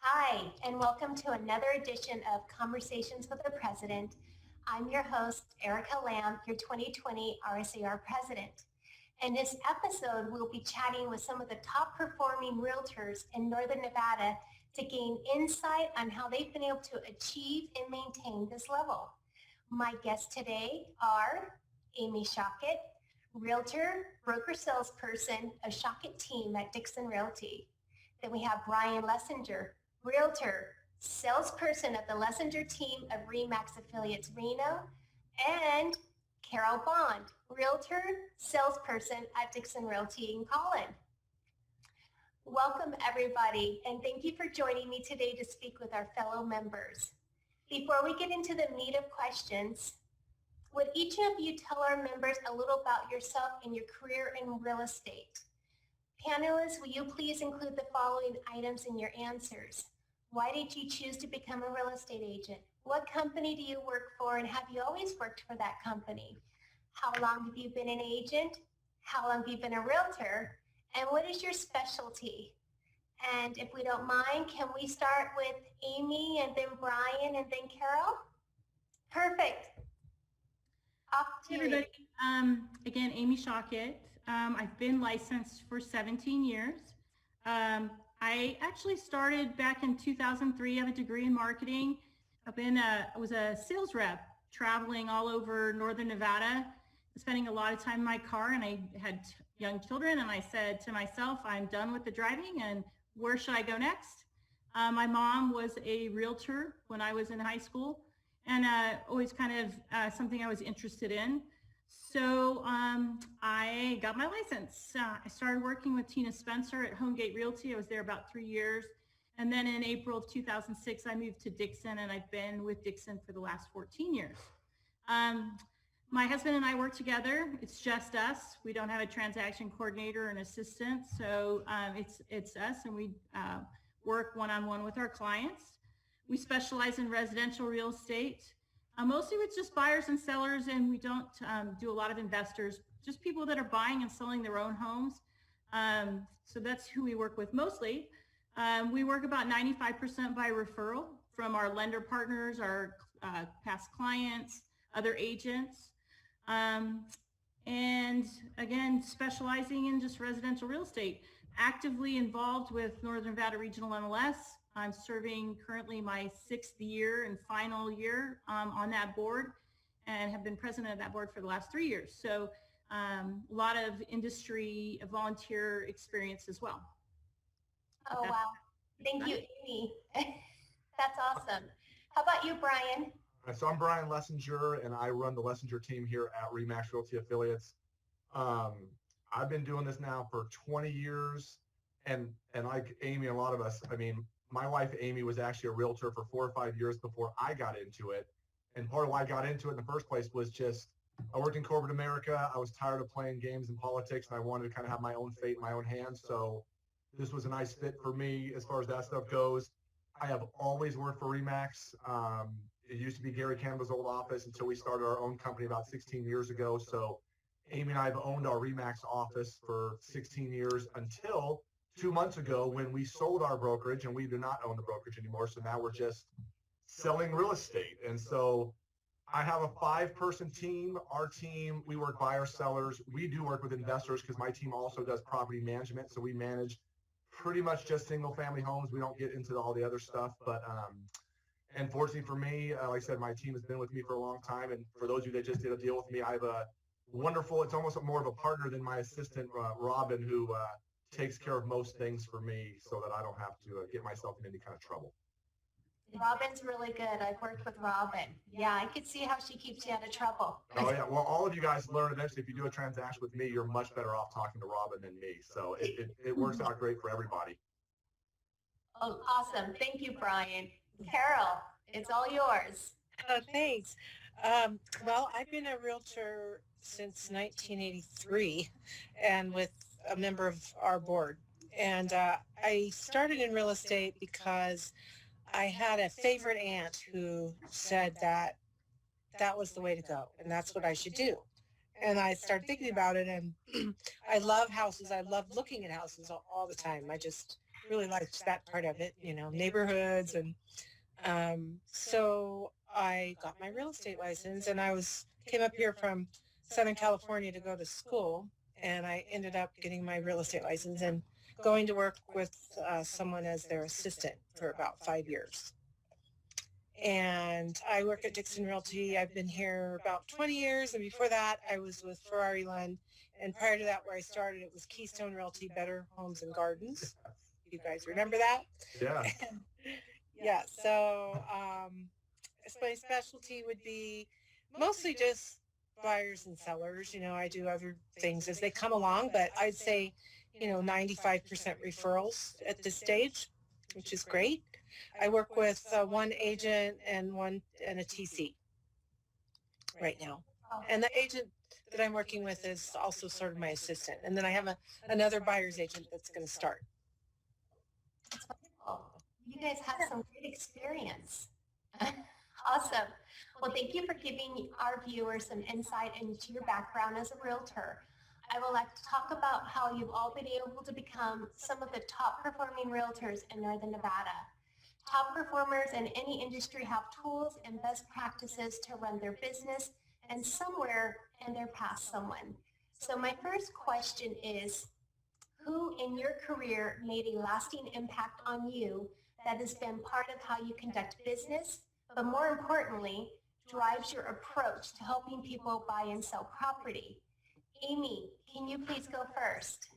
Hi, and welcome to another edition of Conversations with the President. I'm your host, Erica Lamb, your 2020 RSAR President. In this episode, we'll be chatting with some of the top performing realtors in Northern Nevada to gain insight on how they've been able to achieve and maintain this level. My guests today are Amy Shockett, realtor, broker salesperson of Shockett team at Dixon Realty. Then we have Brian Lessinger, realtor, salesperson of the Lessinger team of RE/MAX Affiliates Reno, and Carol Bond, realtor, salesperson at Dixon Realty in Collin. Welcome everybody, and thank you for joining me today to speak with our fellow members. Before we get into the meat of questions, would each of you tell our members a little about yourself and your career in real estate? Panelists, will you please include the following items in your answers? Why did you choose to become a real estate agent? What company do you work for, and have you always worked for that company? How long have you been an agent? How long have you been a realtor? And what is your specialty? And if we don't mind, can we start with Amy and then Brian and then Carol? Perfect. Off to Hey everybody. Again, Amy Shockett. I've been licensed for 17 years. I actually started back in 2003. I have a degree in marketing. I was a sales rep traveling all over Northern Nevada, spending a lot of time in my car, and I had young children, and I said to myself, I'm done with the driving, and where should I go next? My mom was a realtor when I was in high school, and always kind of something I was interested in. So I got my license. I started working with Tina Spencer at Homegate Realty. I was there about 3 years. And then in April of 2006, I moved to Dixon, and I've been with Dixon for the last 14 years. My husband and I work together. It's just us. We don't have a transaction coordinator or an assistant. So it's us, and we work one-on-one with our clients. We specialize in residential real estate, mostly with just buyers and sellers, and we don't do a lot of investors, just people that are buying and selling their own homes. So that's who we work with mostly. We work about 95% by referral from our lender partners, our past clients, other agents. And again, specializing in just residential real estate, actively involved with Northern Nevada Regional MLS. I'm serving currently my 6th year and final year on that board, and have been president of that board for the last 3 years. So a lot of industry volunteer experience as well. Oh, wow. Thank you, Amy. That's awesome. How about you, Brian? So I'm Brian Lessinger, and I run the Lessinger team here at RE/MAX Realty Affiliates. I've been doing this now for 20 years, and like Amy, a lot of us, I mean, my wife, Amy, was actually a realtor for 4 or 5 years before I got into it. And part of why I got into it in the first place was just, I worked in corporate America. I was tired of playing games in politics, and I wanted to kind of have my own fate in my own hands. So this was a nice fit for me as far as that stuff goes. I have always worked for RE/MAX. It used to be Gary Campbell's old office until we started our own company about 16 years ago. So Amy and I have owned our RE/MAX office for 16 years until 2 months ago when we sold our brokerage, and we do not own the brokerage anymore. So now we're just selling real estate. And so I have a 5-person team. Our team, we work buyers, sellers. We do work with investors because my team also does property management. So we manage pretty much just single family homes. We don't get into all the other stuff. But and fortunately for me, like I said, my team has been with me for a long time. And for those of you that just did a deal with me, I have a wonderful, it's almost more of a partner than my assistant, Robin, who takes care of most things for me so that I don't have to get myself in any kind of trouble. Robin's really good. I've worked with Robin. Yeah, I could see how she keeps you out of trouble. Oh yeah, well, all of you guys learn eventually if you do a transaction with me, you're much better off talking to Robin than me. So it works out great for everybody. Oh, awesome. Thank you, Brian. Carol, it's all yours. Thanks. Well, I've been a realtor since 1983 and with a member of our board. And I started in real estate because I had a favorite aunt who said that that was the way to go and that's what I should do. And I started thinking about it, and I love houses. I love looking at houses all the time. I just really liked that part of it, you know, neighborhoods. And so I got my real estate license, and came up here from Southern California to go to school. And I ended up getting my real estate license and going to work with someone as their assistant for about 5 years. And I work at Dixon Realty. I've been here about 20 years. And before that, I was with Ferrari Lund. And prior to that, where I started, it was Keystone Realty, Better Homes and Gardens. You guys remember that? Yeah. Yeah. So my specialty would be mostly just buyers and sellers. You know, I do other things as they come along, but I'd say, 95% referrals at this stage, which is great. I work with one agent and a TC right now. And the agent that I'm working with is also sort of my assistant. And then I have another buyer's agent that's going to start. That's wonderful. You guys have some great experience. Awesome. Well, thank you for giving our viewers some insight into your background as a realtor. I would like to talk about how you've all been able to become some of the top performing realtors in Northern Nevada. Top performers in any industry have tools and best practices to run their business, and somewhere in their past someone. So my first question is, who in your career made a lasting impact on you that has been part of how you conduct business, but more importantly, drives your approach to helping people buy and sell property? Amy, can you please go first?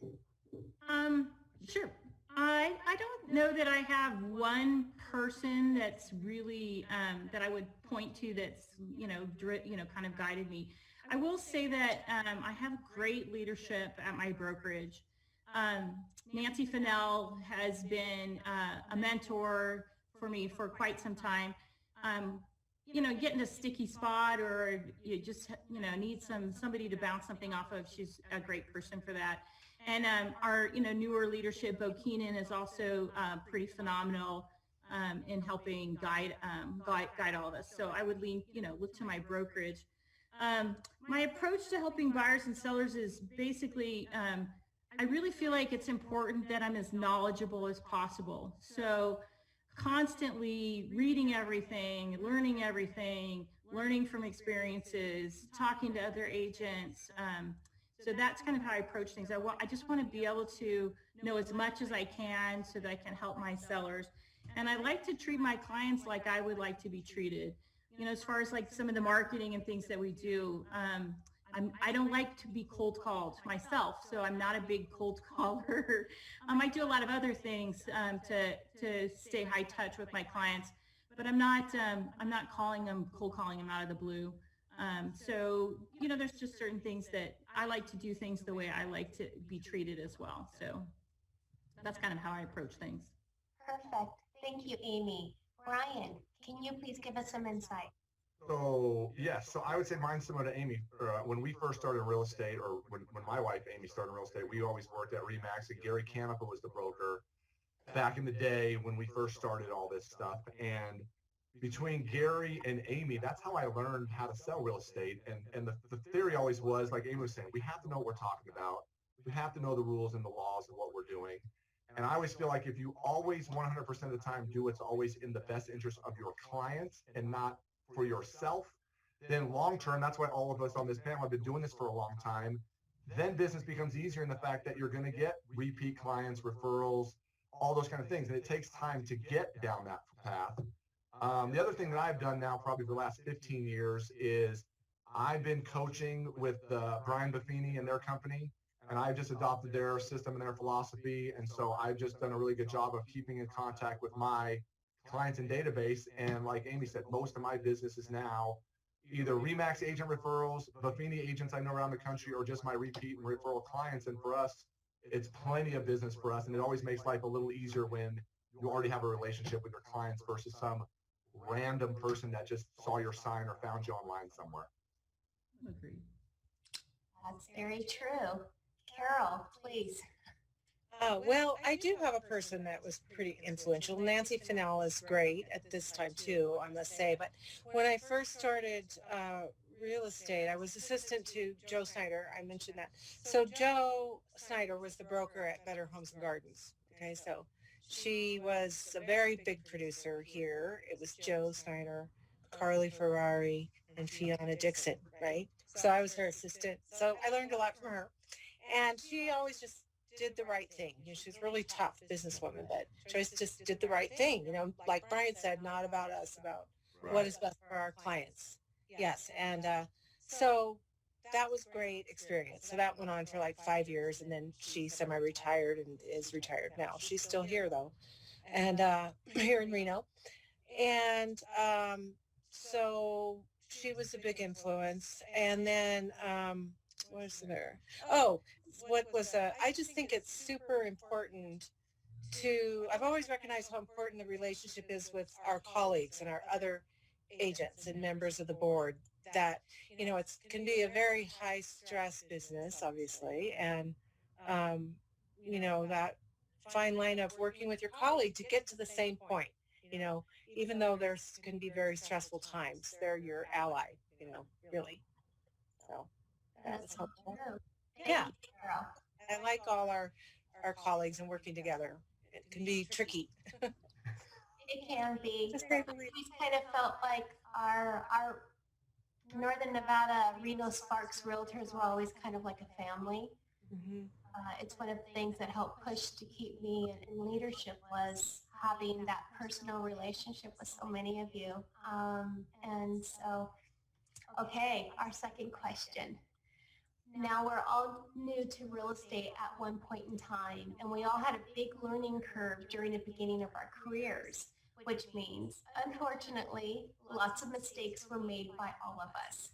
Sure. I don't know that I have one person that's really that I would point to that's kind of guided me. I will say that I have great leadership at my brokerage. Nancy Fennell has been a mentor for me for quite some time. Get in a sticky spot or you just need somebody to bounce something off of. She's a great person for that. And our newer leadership, Bo Keenan, is also pretty phenomenal in helping guide all of us. So I would look to my brokerage. My approach to helping buyers and sellers is basically I really feel like it's important that I'm as knowledgeable as possible. So constantly reading everything, learning from experiences, talking to other agents. So that's kind of how I approach things. I just want to be able to know as much as I can so that I can help my sellers. And I like to treat my clients like I would like to be treated. As far as like some of the marketing and things that we do, I don't like to be cold called myself, so I'm not a big cold caller. I do a lot of other things to stay high touch with my clients, but I'm not cold calling them out of the blue. So there's just certain things that I like to do things the way I like to be treated as well. So that's kind of how I approach things. Perfect. Thank you, Amy. Brian, can you please give us some insight? So yes, so I would say mine's similar to Amy. When we first started real estate, or when my wife Amy started real estate, we always worked at Remax, and Gary Canepa was the broker back in the day when we first started all this stuff. And between Gary and Amy, that's how I learned how to sell real estate. And the theory always was, like Amy was saying, we have to know what we're talking about. We have to know the rules and the laws of what we're doing. And I always feel like if you always 100% of the time do what's always in the best interest of your clients and not for yourself, then long term, that's why all of us on this panel have been doing this for a long time. Then business becomes easier in the fact that you're going to get repeat clients, referrals, all those kind of things. And it takes time to get down that path. The other thing that I've done now probably for the last 15 years is I've been coaching with Brian Buffini and their company, and I've just adopted their system and their philosophy. And so I've just done a really good job of keeping in contact with my clients and database. And like Amy said, most of my business is now either Remax agent referrals, Buffini agents I know around the country, or just my repeat and referral clients. And for us, it's plenty of business for us. And it always makes life a little easier when you already have a relationship with your clients versus some random person that just saw your sign or found you online somewhere. Agreed. That's very true. Carol, please. Well, I do have a person that was pretty influential. Nancy Fennell is great at this time too, I must say. But when I first started real estate, I was assistant to Joe Snyder. I mentioned that. So Joe Snyder was the broker at Better Homes and Gardens. Okay, so She was a very big producer here. It was Joe Snyder, Carly Ferrari, and Fiona Dixon, right? So I was her assistant. So I learned a lot from her. And she always just did the right thing. She was really tough businesswoman, but Joyce just did the right thing. Like Brian said, not about us, about what is best for our clients. Yes. And so that was great experience. So that went on for like 5 years, and then she semi-retired and is retired now. She's still here though, and here in Reno. And so she was a big influence. And then what was there? Oh, what was I just think it's super important I've always recognized how important the relationship is with our colleagues and our other agents and members of the board. That it can be a very high stress business, obviously, and that fine line of working with your colleague to get to the same point. Even though there's can be very stressful times, they're your ally. Really. So that was helpful. Yeah, I like all our colleagues and working together. It can be tricky. It can be. Just great. We kind of felt like our Northern Nevada Reno Sparks realtors were always kind of like a family. Mm-hmm. It's one of the things that helped push to keep me in leadership was having that personal relationship with so many of you. And so, okay, our second question. Now we're all new to real estate at one point in time, and we all had a big learning curve during the beginning of our careers, which means, unfortunately, lots of mistakes were made by all of us.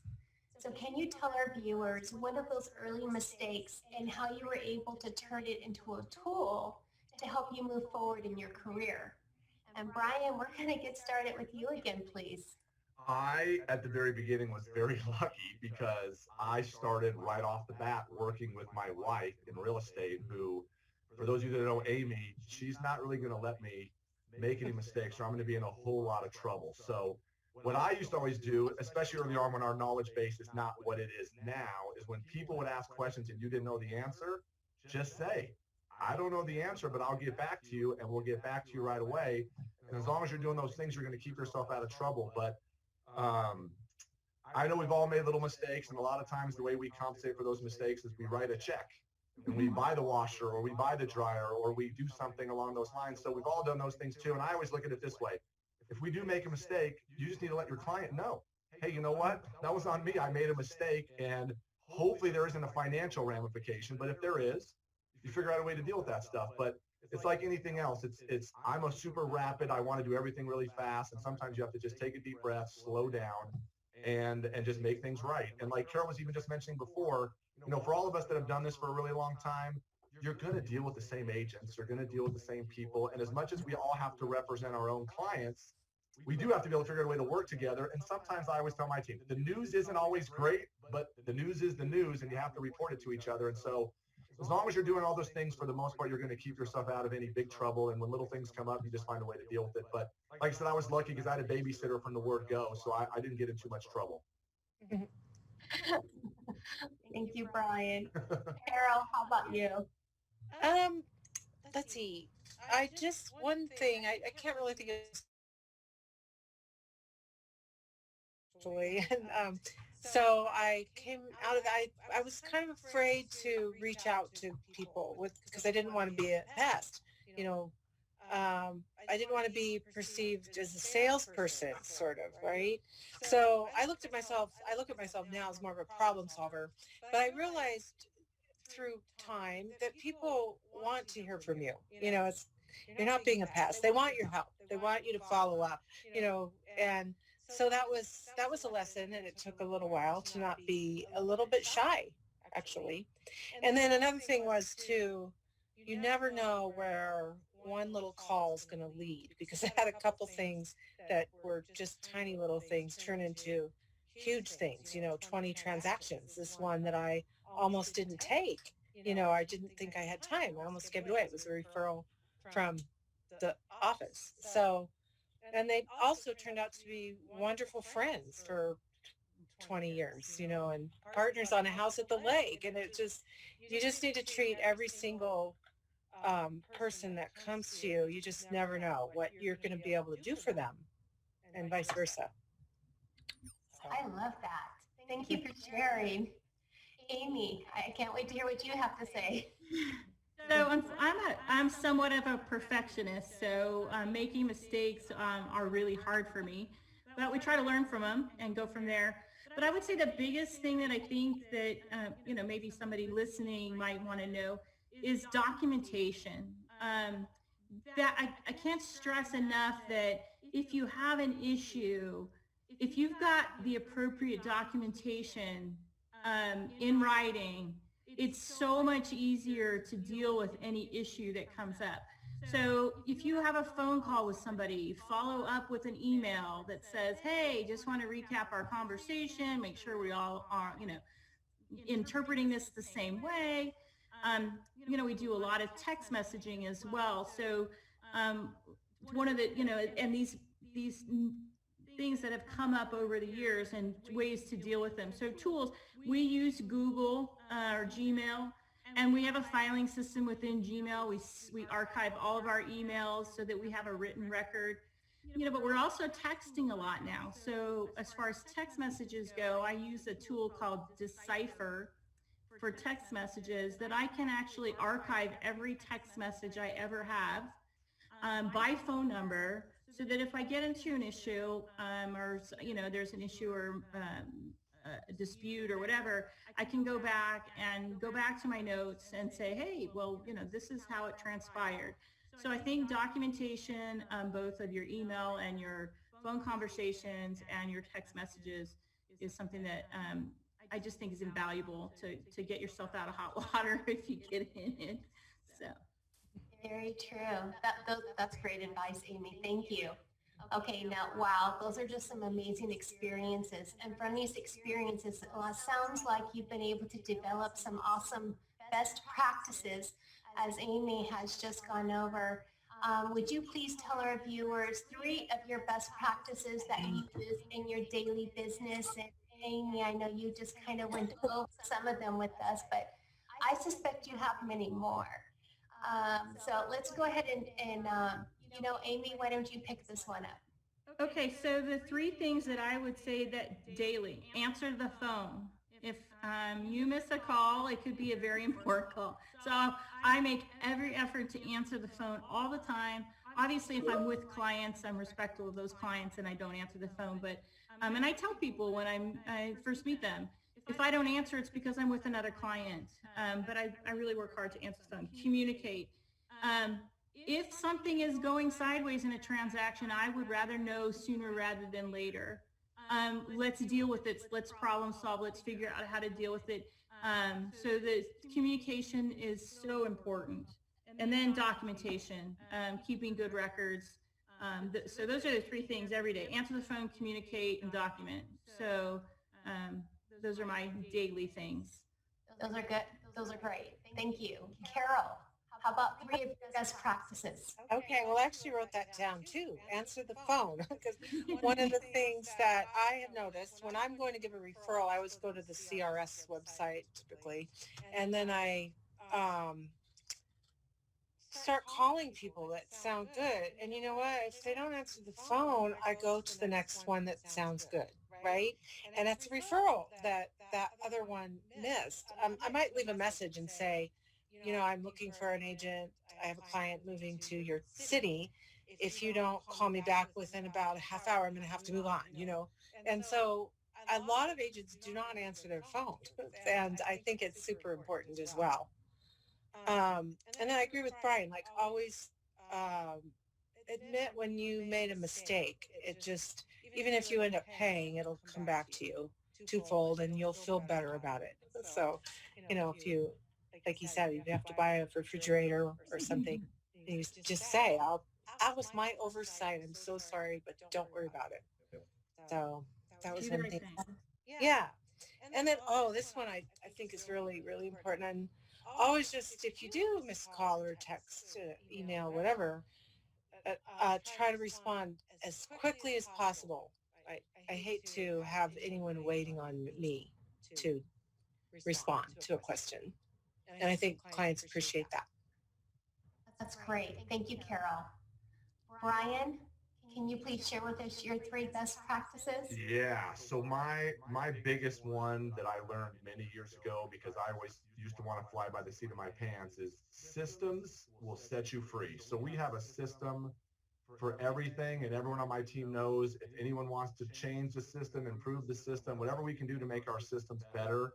So can you tell our viewers one of those early mistakes and how you were able to turn it into a tool to help you move forward in your career? And Brian, we're going to get started with you again, please. I, at the very beginning, was very lucky because I started right off the bat working with my wife in real estate, who, for those of you that know Amy, she's not really going to let me make any mistakes or I'm going to be in a whole lot of trouble. So what I used to always do, especially early on when our knowledge base is not what it is now, is when people would ask questions and you didn't know the answer, just say, I don't know the answer, but I'll get back to you, and we'll get back to you right away. And as long as you're doing those things, you're going to keep yourself out of trouble. But I know we've all made little mistakes, and a lot of times the way we compensate for those mistakes is we write a check and we buy the washer or we buy the dryer or we do something along those lines. So we've all done those things too. And I always look at it this way. If we do make a mistake, you just need to let your client know, hey, you know what? That was on me. I made a mistake, and hopefully there isn't a financial ramification. But if there is, you figure out a way to deal with that stuff. But it's like anything else. I'm a super rapid. I want to do everything really fast. And sometimes you have to just take a deep breath, slow down, and just make things right. And like Carol was even just mentioning before, for all of us that have done this for a really long time, you're going to deal with the same agents. You're going to deal with the same people. And as much as we all have to represent our own clients, we do have to be able to figure out a way to work together. And sometimes I always tell my team, the news isn't always great, but the news is the news, and you have to report it to each other. And so as long as you're doing all those things, for the most part, you're going to keep yourself out of any big trouble. And when little things come up, you just find a way to deal with it. But like I said, I was lucky because I had a babysitter from the word go, so I didn't get in too much trouble. Thank you, Brian. Carol, how about you? Let's see. One thing, I can't really think of actually. And so I came out of that. I was kind of afraid to reach out to people because I didn't want to be a pest. I didn't want to be perceived as a salesperson, sort of, right? So I look at myself now as more of a problem solver, but I realized through time that people want to hear from you. You're not being a pest. They want your help. They want you to follow up, and so that was a lesson, and it took a little while to not be a little bit shy, actually. And then another thing was you never know where one little call is going to lead, because I had a couple things that were just tiny little things turn into huge things, 20 transactions. This one that I almost didn't take, I didn't think I had time. I almost gave it away. It was a referral from the office. So, and they also turned out to be wonderful friends for 20 years, and partners on a house at the lake. And you just need to treat every single person that comes to you, you just never know what you're going to be able to do for them, and vice versa. So. I love that. Thank you for sharing. Amy, I can't wait to hear what you have to say. So I'm somewhat of a perfectionist, so making mistakes are really hard for me, but we try to learn from them and go from there. But I would say the biggest thing that I think that, maybe somebody listening might want to know is documentation. That I can't stress enough that if you have an issue, if you've got the appropriate documentation in writing, it's so much easier to deal with any issue that comes up. So if you have a phone call with somebody, follow up with an email that says, hey, just want to recap our conversation, make sure we all are, interpreting this the same way. We do a lot of text messaging as well. So one of the, and these things that have come up over the years and ways to deal with them. So tools, we use Google or Gmail, and we have a filing system within Gmail. We archive all of our emails so that we have a written record. But we're also texting a lot now. So as far as text messages go, I use a tool called Decipher for text messages that I can actually archive every text message I ever have by phone number, so that if I get into an issue or there's an issue or a dispute or whatever, I can go back to my notes and say, hey, well, this is how it transpired. So I think documentation, both of your email and your phone conversations and your text messages, is something that I just think is invaluable to get yourself out of hot water if you get in it. So. Very true. That's great advice, Amy. Thank you. Okay, now, wow, those are just some amazing experiences. And from these experiences, it sounds like you've been able to develop some awesome best practices, as Amy has just gone over. Would you please tell our viewers 3 of your best practices that you use in your daily business? And Amy, I know you just kind of went over some of them with us, but I suspect you have many more. So let's go ahead and Amy, why don't you pick this one up? Okay, so the 3 things that I would say that daily: answer the phone. If you miss a call, it could be a very important call. So I make every effort to answer the phone all the time. Obviously, if I'm with clients, I'm respectful of those clients and I don't answer the phone. But and I tell people when I first meet them, if I don't answer, it's because I'm with another client. But I really work hard to answer the phone. Communicate. If something is going sideways in a transaction, I would rather know sooner rather than later. Let's deal with it. Let's problem solve. Let's figure out how to deal with it. So the communication is so important. And then documentation, keeping good records. So those are the 3 things every day: answer the phone, communicate, and document. So those are my daily things. Those are good. Those are great. Thank you. Carol, how about 3 of your best practices? Okay, well, I actually wrote that down too. Answer the phone. Because one of the things that I have noticed when I'm going to give a referral, I always go to the CRS website typically, and then I start calling people that sound good. And you know what? If they don't answer the phone, I go to the next one that sounds good, right? And that's a referral that other one missed. I might leave a message and say, I'm looking for an agent. I have a client moving to your city. If you don't call me back within about a half hour, I'm going to have to move on, And so a lot of agents do not answer their phone. And I think it's super important as well. And then I agree with Brian, like always admit when you made a mistake. It just, even if you end up paying, it'll come back to you twofold and you'll feel better about it. So, if you, like you said, you have to buy a refrigerator or something, and you just say, that was my oversight. I'm so sorry, but don't worry about it. So that was one thing. Yeah. And then, this one I think is really, really important. And always just, if you do miss a call or text, email, whatever, try to respond as quickly as possible. I hate to have anyone waiting on me to respond to a question. And I think clients appreciate that. That's great. Thank you, Carol. Brian, can you please share with us your 3 best practices? Yeah. So my biggest one that I learned many years ago, because I always used to want to fly by the seat of my pants, is systems will set you free. So we have a system for everything, and everyone on my team knows if anyone wants to change the system, improve the system, whatever we can do to make our systems better,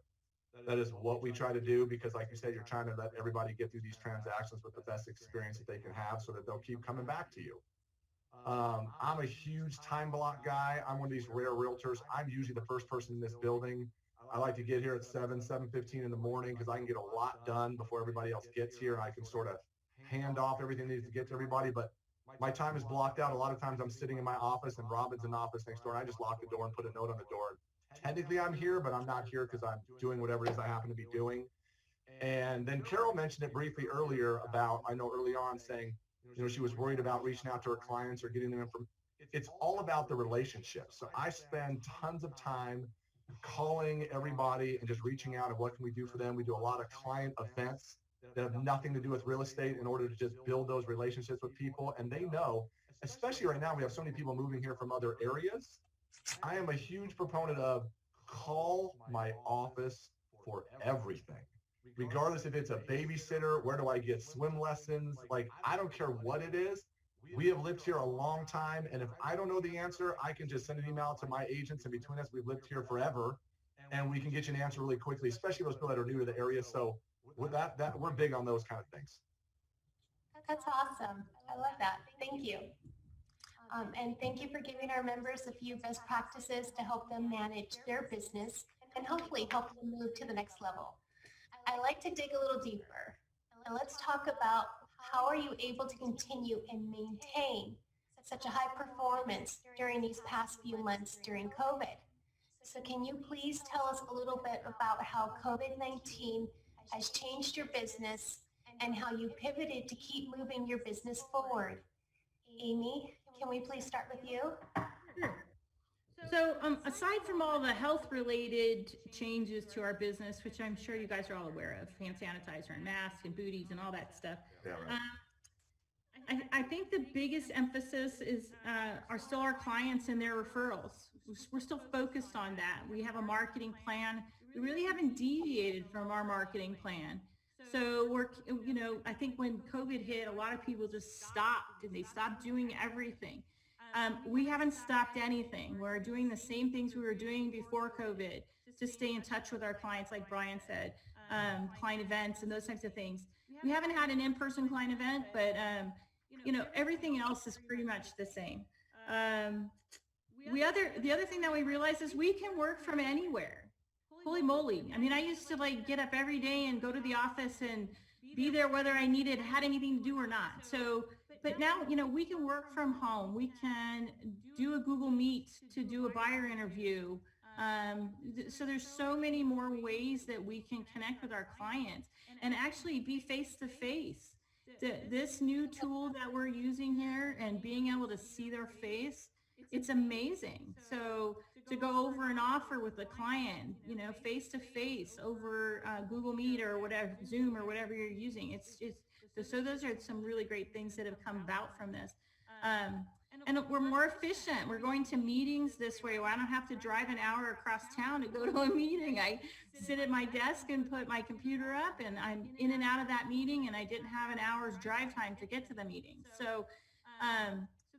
that is what we try to do, because like you said, you're trying to let everybody get through these transactions with the best experience that they can have so that they'll keep coming back to you. I'm a huge time block guy. I'm one of these rare realtors. I'm usually the first person in this building. I like to get here at 7:15 in the morning because I can get a lot done before everybody else gets here. I can sort of hand off everything that needs to get to everybody, but my time is blocked out. A lot of times I'm sitting in my office and Robin's in the office next door, and I just lock the door and put a note on the door. Technically I'm here, but I'm not here because I'm doing whatever it is I happen to be doing. And then Carol mentioned it briefly earlier about, I know early on, saying, she was worried about reaching out to her clients or getting them information. It's all about the relationship. So I spend tons of time calling everybody and just reaching out and what can we do for them. We do a lot of client events that have nothing to do with real estate in order to just build those relationships with people. And they know, especially right now, we have so many people moving here from other areas. I am a huge proponent of call my office for everything. Regardless if it's a babysitter, where do I get swim lessons? Like, I don't care what it is. We have lived here a long time. And if I don't know the answer, I can just send an email to my agents. And between us, we've lived here forever. And we can get you an answer really quickly, especially those people that are new to the area. So with that we're big on those kind of things. That's awesome. I love that. Thank you. And thank you for giving our members a few best practices to help them manage their business and hopefully help them move to the next level. I like to dig a little deeper, and let's talk about how are you able to continue and maintain such a high performance during these past few months during COVID. So can you please tell us a little bit about how COVID-19 has changed your business and how you pivoted to keep moving your business forward? Amy, can we please start with you? Sure. So aside from all the health-related changes to our business, which I'm sure you guys are all aware of, hand sanitizer and masks and booties and all that stuff, Yeah, right. I think the biggest emphasis is are still our clients and their referrals. We're still focused on that. We have a marketing plan. We really haven't deviated from our marketing plan. So I think when COVID hit, a lot of people just stopped and they stopped doing everything. We haven't stopped anything. We're doing the same things we were doing before COVID to stay in touch with our clients, like Brian said, client events and those types of things. We haven't had an in-person client event, but everything else is pretty much the same. The other thing that we realized is we can work from anywhere. Holy moly. I mean, I used to get up every day and go to the office and be there whether I had anything to do or not. But now, we can work from home. We can do a Google Meet to do a buyer interview. So there's so many more ways that we can connect with our clients and actually be face-to-face. This new tool that we're using here and being able to see their face, it's amazing. So to go over an offer with the client, face-to-face over Google Meet or whatever, Zoom or whatever you're using, so those are some really great things that have come about from this. And we're more efficient. We're going to meetings this way. I don't have to drive an hour across town to go to a meeting. I sit at my desk and put my computer up and I'm in and out of that meeting, and I didn't have an hour's drive time to get to the meeting. So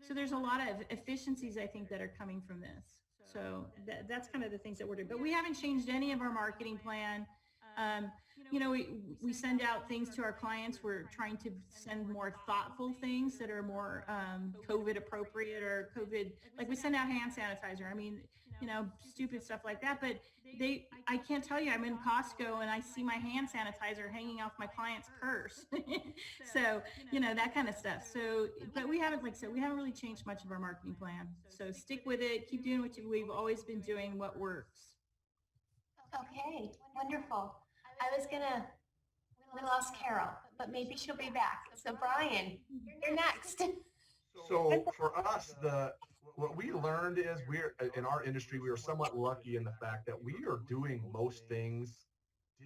there's a lot of efficiencies, I think, that are coming from this. So that's kind of the things that we're doing. But we haven't changed any of our marketing plan. We send out things to our clients. We're trying to send more thoughtful things that are more COVID appropriate or COVID, like we send out hand sanitizer. I mean, stupid stuff like that. But I can't tell you, I'm in Costco and I see my hand sanitizer hanging off my client's purse. So, that kind of stuff. So, but we haven't, like I said, we haven't really changed much of our marketing plan. So stick with it. Keep doing what we've always been doing, what works. Okay, wonderful. We lost Carol, but maybe she'll be back. So Brian, you're next. So for us, what we learned is in our industry, we are somewhat lucky in the fact that we are doing most things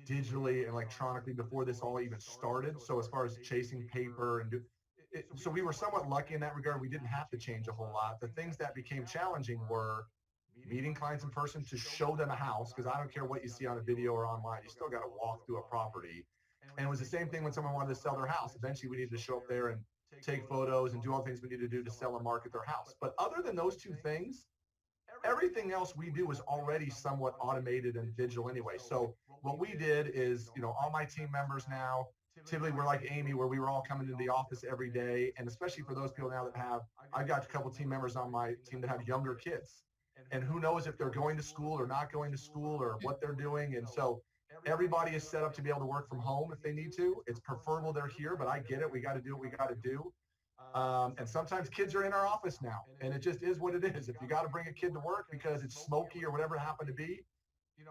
digitally and electronically before this all even started. So as far as chasing paper and so we were somewhat lucky in that regard. We didn't have to change a whole lot. The things that became challenging were meeting clients in person to show them a house, because I don't care what you see on a video or online, you still got to walk through a property. And it was the same thing when someone wanted to sell their house. Eventually we needed to show up there and take photos and do all the things we need to do to sell and market their house. But other than those two things, everything else we do is already somewhat automated and digital anyway. So what we did is, all my team members now, typically we're like Amy, where we were all coming into the office every day. And especially for those people now that I've got a couple team members on my team that have younger kids. And who knows if they're going to school or not going to school or what they're doing. And so everybody is set up to be able to work from home if they need to. It's preferable they're here, but I get it. We got to do what we got to do. And sometimes kids are in our office now, and it just is what it is. If you got to bring a kid to work because it's smoky or whatever it happened to be,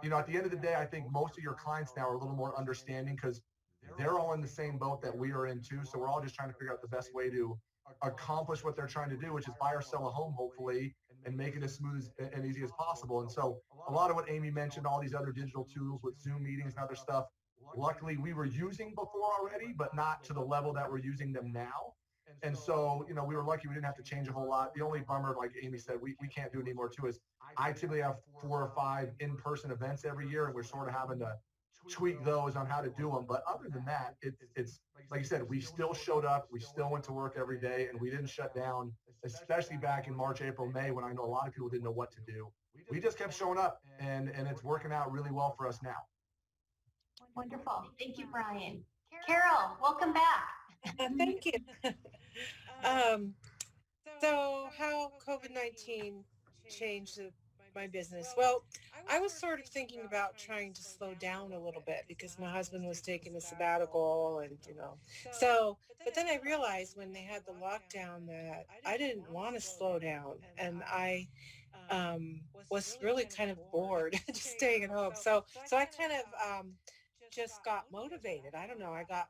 at the end of the day, I think most of your clients now are a little more understanding because they're all in the same boat that we are in too. So we're all just trying to figure out the best way to accomplish what they're trying to do, which is buy or sell a home, hopefully, and make it as smooth and easy as possible. And so a lot of what Amy mentioned, all these other digital tools with Zoom meetings and other stuff, luckily we were using before already, but not to the level that we're using them now. And so, we were lucky we didn't have to change a whole lot. The only bummer, like Amy said, we can't do anymore too, is I typically have 4 or 5 in-person events every year, and we're sort of having to tweak those on how to do them. But other than that, it's like you said, we still showed up, we still went to work every day, and we didn't shut down, especially back in March, April, May, when I know a lot of people didn't know what to do. We just kept showing up, and it's working out really well for us now. Wonderful. Thank you, Brian. Carol, welcome back. Thank you. So how COVID-19 changed my business? Well, I was sort of thinking about trying to slow down a little bit because my husband was taking a sabbatical and, but then I realized when they had the lockdown that I didn't want to slow down, and I was really kind of bored just staying at home. So I kind of just got motivated. I don't know. I got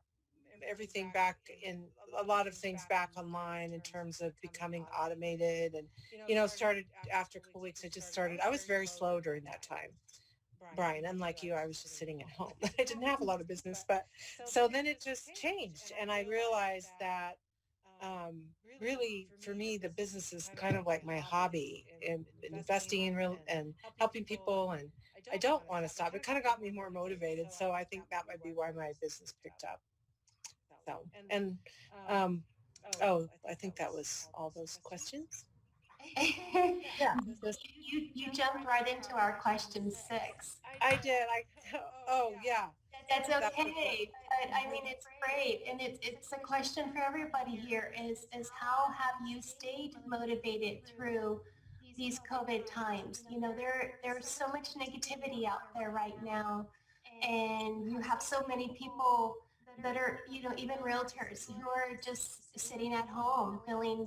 everything back in, a lot of things back online in terms of becoming automated, and started after a couple weeks. I was very slow during that time, Brian. Unlike you, I was just sitting at home. I didn't have a lot of business, but so then it just changed, and I realized that really for me the business is kind of like my hobby, and investing and helping people, and I don't want to stop. It kind of got me more motivated, so I think that might be why my business picked up. So, and I think that was all those questions. Yeah. You jumped right into our question 6. I did. Yeah. That's okay. But I mean, it's great. And it's a question for everybody here is how have you stayed motivated through these COVID times? There's so much negativity out there right now, and you have so many people that are, even realtors who are just sitting at home feeling,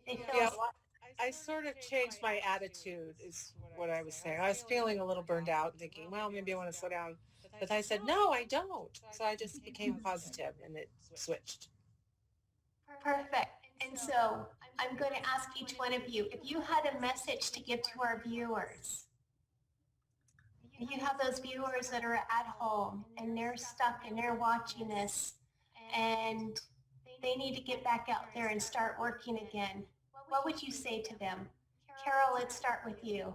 they feel. Yeah, well, I sort of changed my attitude is what I was saying. I was feeling a little burned out, thinking, well, maybe I want to slow down. But I said, no, I don't. So I just became positive, and it switched. Perfect. And so I'm going to ask each one of you, if you had a message to give to our viewers, you have those viewers that are at home and they're stuck and they're watching this and they need to get back out there and start working again. What would you say to them? Carol, let's start with you.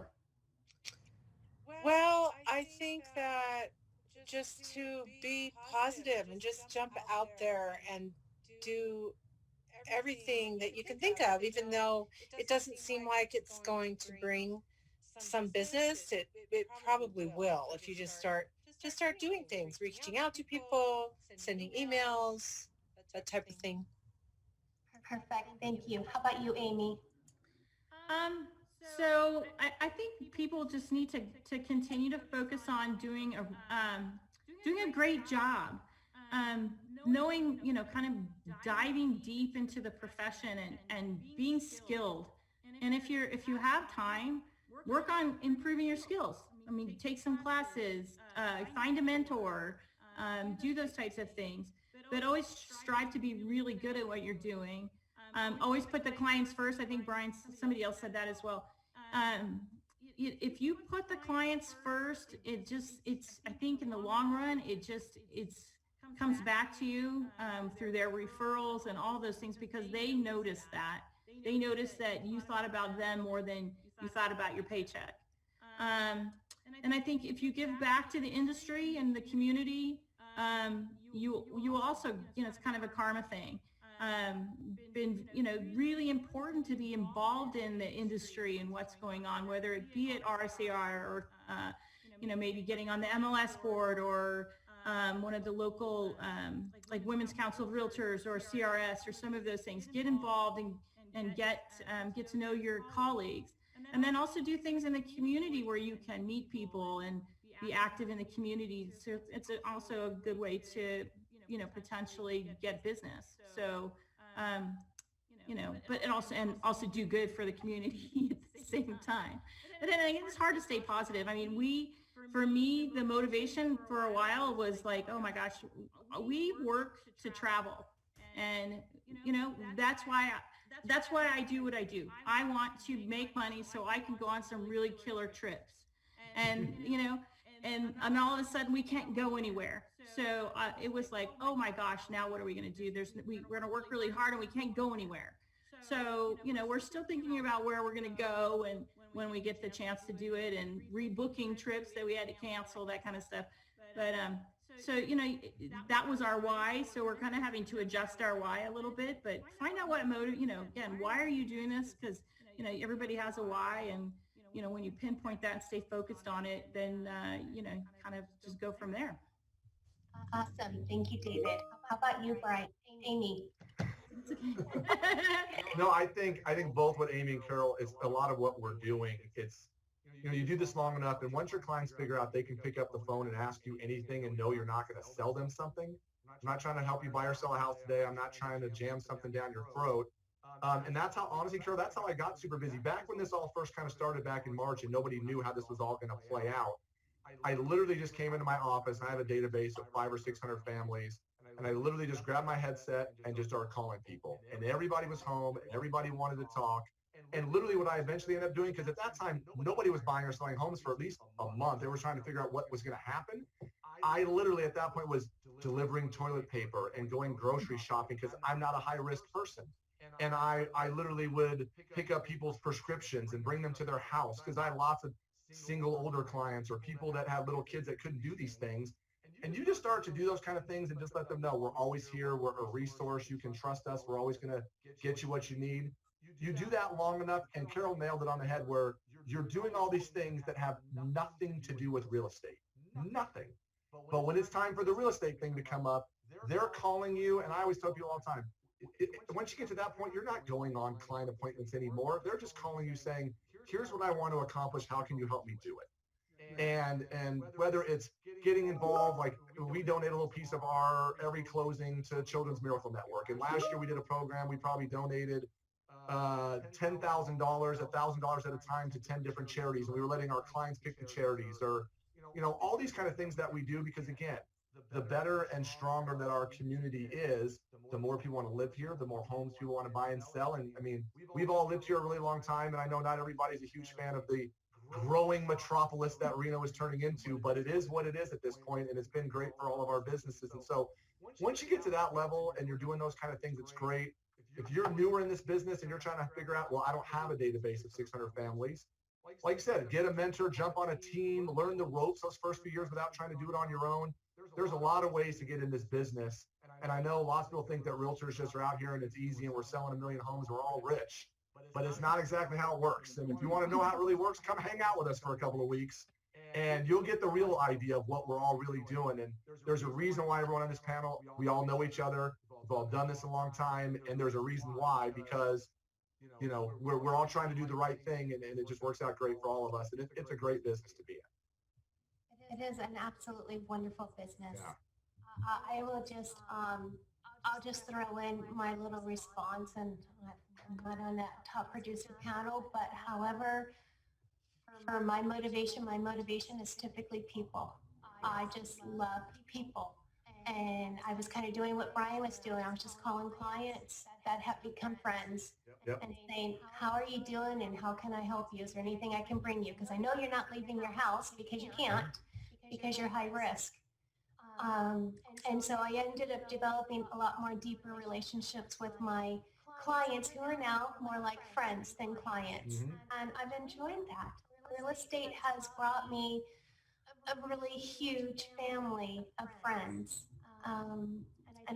Well, I think that just to be positive and just jump out there and do everything that you can think of, even though it doesn't seem like it's going to bring some business, it probably will if you just start doing things, reaching out to people, sending emails, that type of thing. Perfect. Thank you. How about you, Amy? So I think people just need to continue to focus on doing a great job, knowing, kind of diving deep into the profession and being skilled. And if you have time, work on improving your skills. I mean, take some classes, find a mentor, do those types of things, but always strive to be really good at what you're doing. Always put the clients first. I think somebody else said that as well. if you put the clients first, I think in the long run, it's comes back to you through their referrals and all those things, because they notice that. They notice that you thought about them more than you thought about your paycheck. And I think if you give back to the industry and the community, you also, it's kind of a karma thing. Been, really important to be involved in the industry and what's going on, whether it be at RSAR or, maybe getting on the MLS board or one of the local, like Women's Council of Realtors or CRS or some of those things. Get involved and get to know your colleagues. And then also do things in the community where you can meet people and be active in the community. So it's also a good way to, potentially get business. So, but it also do good for the community at the same time. But then it's hard to stay positive. I mean, for me, the motivation for a while was like, oh my gosh, we work to travel. And, that's why I do what I do. I want to make money so I can go on some really killer trips. And, and all of a sudden we can't go anywhere. So it was like, oh my gosh, now what are we going to do? We're going to work really hard and we can't go anywhere. So, we're still thinking about where we're going to go and when we get the chance to do it, and rebooking trips that we had to cancel, that kind of stuff. But so, that was our why. So we're kind of having to adjust our why a little bit, but find out what motive, again, why are you doing this? Because, everybody has a why, and, when you pinpoint that and stay focused on it, then, kind of just go from there. Awesome. Thank you, David. How about you, Brian? Amy? No, I think both what Amy and Carol is a lot of what we're doing. It's, you do this long enough, and once your clients figure out they can pick up the phone and ask you anything and know you're not going to sell them something. I'm not trying to help you buy or sell a house today. I'm not trying to jam something down your throat. And that's how, honestly, Carol, that's how I got super busy. Back when this all first kind of started back in March and nobody knew how this was all going to play out, I literally just came into my office. I have a database of 500 or 600 families. And I literally just grabbed my headset and just started calling people. And everybody was home. And everybody wanted to talk. And literally what I eventually ended up doing, because at that time, nobody was buying or selling homes for at least a month. They were trying to figure out what was going to happen. I literally at that point was delivering toilet paper and going grocery shopping, because I'm not a high risk person. And I literally would pick up people's prescriptions and bring them to their house, because I had lots of single older clients or people that had little kids that couldn't do these things. And you just start to do those kind of things and just let them know we're always here. We're a resource. You can trust us. We're always going to get you what you need. You do that long enough, and Carol nailed it on the head, where you're doing all these things that have nothing to do with real estate. Nothing. But when it's time for the real estate thing to come up, they're calling you. And I always tell people all the time, once you get to that point, you're not going on client appointments anymore. They're just calling you saying, here's what I want to accomplish. How can you help me do it? And whether it's getting involved, like we donate a little piece of our every closing to Children's Miracle Network. And last year we did a program, we probably donated $10,000, $1,000 at a time to 10 different charities. And we were letting our clients pick the charities, or, all these kind of things that we do, because again, the better and stronger that our community is, the more people want to live here, the more homes people want to buy and sell. And I mean, we've all lived here a really long time, and I know not everybody's a huge fan of the growing metropolis that Reno is turning into, but it is what it is at this point, and it's been great for all of our businesses. And so once you get to that level and you're doing those kind of things, it's great. If you're newer in this business and you're trying to figure out, well, I don't have a database of 600 families, like I said, get a mentor, jump on a team, learn the ropes those first few years without trying to do it on your own. There's a lot of ways to get in this business. And I know lots of people think that realtors just are out here and it's easy and we're selling 1 million homes, we're all rich. But it's not exactly how it works. And if you want to know how it really works, come hang out with us for a couple of weeks and you'll get the real idea of what we're all really doing. And there's a reason why everyone on this panel, we all know each other. We've all done this a long time. And there's a reason why, because, we're all trying to do the right thing, and it just works out great for all of us. And it's a great business to be in. It is an absolutely wonderful business. Yeah. I will just, I'll just throw in my little response, and I'm not on that top producer panel, but however, for my motivation is typically people. I just love people. And I was kind of doing what Brian was doing. I was just calling clients that have become friends Yep. and saying, how are you doing and how can I help you? Is there anything I can bring you? Because I know you're not leaving your house because you can't, because you're high risk. And so I ended up developing a lot more deeper relationships with my clients who are now more like friends than clients. Mhm. And I've enjoyed that. Real estate has brought me a really huge family of friends. And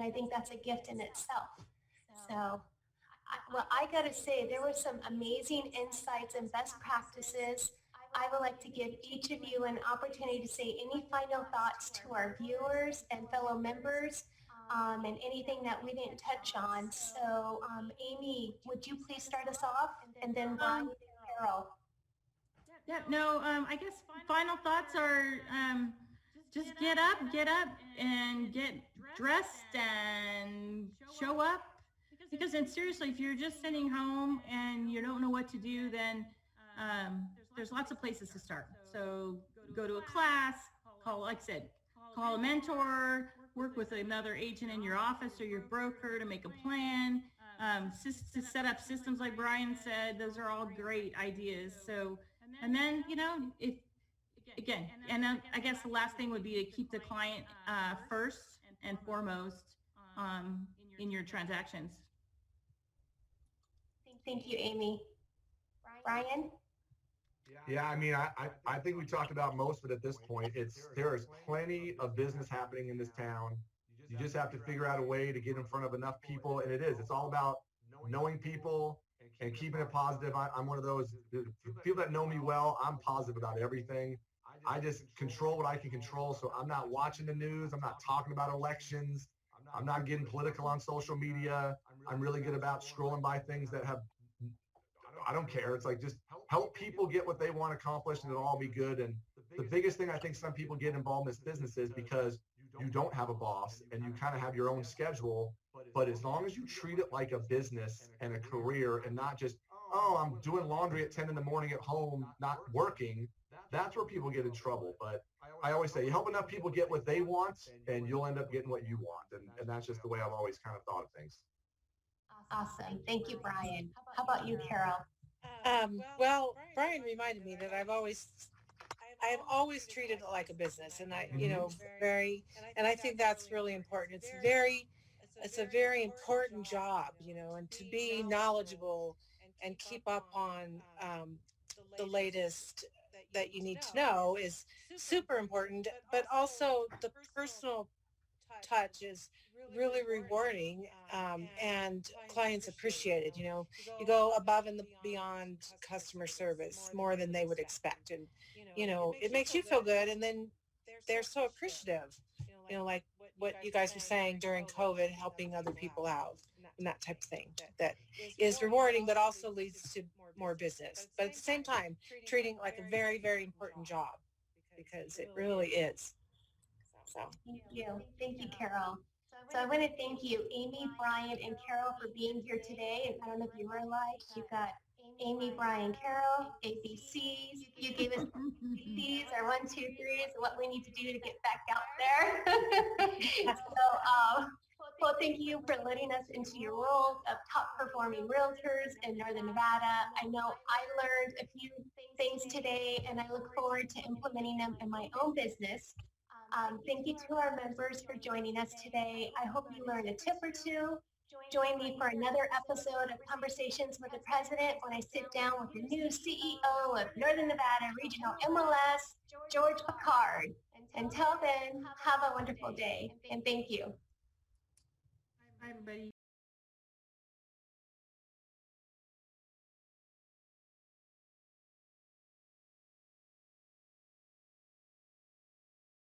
I think that's a gift in itself. So, I got to say, there were some amazing insights and best practices. I would like to give each of you an opportunity to say any final thoughts to our viewers and fellow members, and anything that we didn't touch on. So, Amy, would you please start us off? And then Brian and Carol. Yeah, no, I guess final thoughts are just get up and get dressed and show up. Because then seriously, if you're just sitting home and you don't know what to do, then there's lots of places to start. So go to a class, call, like I said, call a mentor, work with another agent in your office or your broker to make a plan, to set up systems like Brian said. Those are all great ideas. So, and then, if, again, and then I guess the last thing would be to keep the client first and foremost in your transactions. Thank you, Amy. Brian? Yeah, I mean, I think we talked about most of it at this point. There is plenty of business happening in this town. You just have to figure out a way to get in front of enough people, and it's all about knowing people and keeping it positive. I'm one of those people that know me well. I'm positive about everything. I just control what I can control. So I'm not watching the news. I'm not talking about elections. I'm not getting political on social media. I'm really good about scrolling by things that have, I don't care. It's like, just help people get what they want accomplished and it'll all be good. And the biggest thing I think some people get involved in this business is because you don't have a boss and you kind of have your own schedule. But as long as you treat it like a business and a career and not just, oh, I'm doing laundry at 10 in the morning at home, not working, that's where people get in trouble. But I always say, you help enough people get what they want and you'll end up getting what you want. And that's just the way I've always kind of thought of things. Awesome. Thank you, Brian. How about you, Carol? Well, Brian reminded me that I've always treated it like a business, and and I think that's really important. It's a very important job, and to be knowledgeable and keep up on the latest that you need to know is super important, but also the personal touch is really rewarding, and clients appreciate it. You go above and beyond customer service more than they would expect, and it makes you feel good, and then they're so appreciative, like what you guys were saying during COVID, helping other people out and that type of thing. That is rewarding, but also leads to more business. But at the same time, treating it like a very, very important job, because it really is. So Thank you. Thank you, Carol. So I want to thank you, Amy, Brian, and Carol for being here today. And I don't know if you realized, you've got Amy, Brian, Carol, ABCs. You gave us ABCs, our 1, 2, 3s, what we need to do to get back out there. Well, thank you for letting us into your world of top performing realtors in Northern Nevada. I know I learned a few things today, and I look forward to implementing them in my own business. Thank you to our members for joining us today. I hope you learned a tip or two. Join me for another episode of Conversations with the President when I sit down with the new CEO of Northern Nevada Regional MLS, George Picard. Until then, have a wonderful day, and thank you. Bye, everybody.